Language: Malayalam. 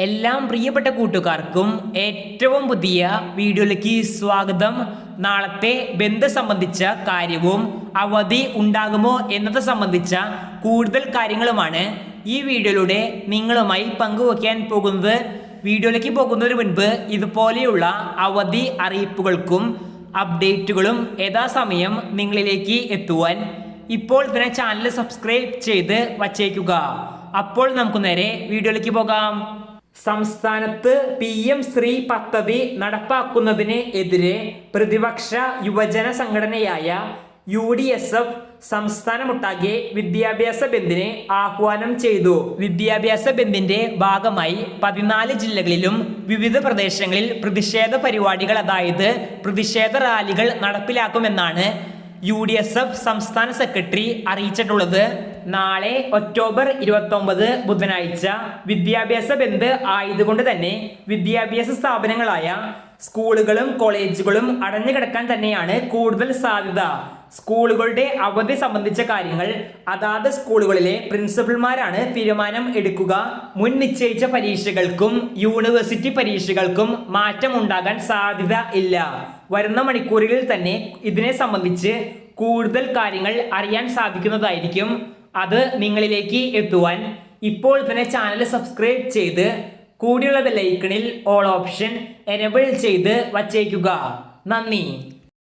എല്ലാം പ്രിയപ്പെട്ട കൂട്ടുകാർക്കും ഏറ്റവും പുതിയ വീഡിയോയിലേക്ക് സ്വാഗതം. നാളത്തെ ബന്ദ് സംബന്ധിച്ച കാര്യവും അവധി ഉണ്ടാകുമോ എന്നത് സംബന്ധിച്ച കൂടുതൽ കാര്യങ്ങളുമാണ് ഈ വീഡിയോയിലൂടെ നിങ്ങളുമായി പങ്കുവയ്ക്കാൻ പോകുന്നത്. വീഡിയോയിലേക്ക് പോകുന്നതിന് മുൻപ് ഇതുപോലെയുള്ള അവധി അറിയിപ്പുകൾക്കും അപ്ഡേറ്റുകളും യഥാസമയം നിങ്ങളിലേക്ക് എത്തുവാൻ ഇപ്പോൾ തന്നെ ചാനൽ സബ്സ്ക്രൈബ് ചെയ്ത് വച്ചേക്കുക. അപ്പോൾ നമുക്ക് നേരെ വീഡിയോയിലേക്ക് പോകാം. സംസ്ഥാനത്ത് PM ശ്രീ പദ്ധതി നടപ്പാക്കുന്നതിന് എതിരെ പ്രതിപക്ഷ യുവജന സംഘടനയായ UDSF സംസ്ഥാനമൊട്ടാകെ വിദ്യാഭ്യാസ ബന്ദിന് ആഹ്വാനം ചെയ്തു. വിദ്യാഭ്യാസ ബന്ദിന്റെ ഭാഗമായി 14 ജില്ലകളിലും വിവിധ പ്രദേശങ്ങളിൽ പ്രതിഷേധ പരിപാടികൾ, അതായത് പ്രതിഷേധ റാലികൾ നടപ്പിലാക്കുമെന്നാണ് UDSF സംസ്ഥാന സെക്രട്ടറി അറിയിച്ചിട്ടുള്ളത്. നാളെ ഒക്ടോബർ 29 ബുധനാഴ്ച വിദ്യാഭ്യാസ ബന്ദ് ആയതുകൊണ്ട് തന്നെ വിദ്യാഭ്യാസ സ്ഥാപനങ്ങളായ സ്കൂളുകളും കോളേജുകളും അടഞ്ഞു കിടക്കാൻ തന്നെയാണ് കൂടുതൽ സാധ്യത. സ്കൂളുകളുടെ അവധി സംബന്ധിച്ച കാര്യങ്ങൾ അതാത് സ്കൂളുകളിലെ പ്രിൻസിപ്പൽമാരാണ് തീരുമാനം എടുക്കുക. മുൻ നിശ്ചയിച്ച പരീക്ഷകൾക്കും യൂണിവേഴ്സിറ്റി പരീക്ഷകൾക്കും മാറ്റം ഉണ്ടാകാൻ സാധ്യത ഇല്ല. വരുന്ന മണിക്കൂറുകളിൽ തന്നെ ഇതിനെ സംബന്ധിച്ച് കൂടുതൽ കാര്യങ്ങൾ അറിയാൻ സാധിക്കുന്നതായിരിക്കും. അത് നിങ്ങളിലേക്ക് എത്തുവാൻ ഇപ്പോൾ തന്നെ ചാനൽ സബ്സ്ക്രൈബ് ചെയ്ത് കൂടിയുള്ള ബെല്ലൈക്കണിൽ ഓൾ ഓപ്ഷൻ എനേബിൾ ചെയ്ത് വച്ചേക്കുക. നന്ദി.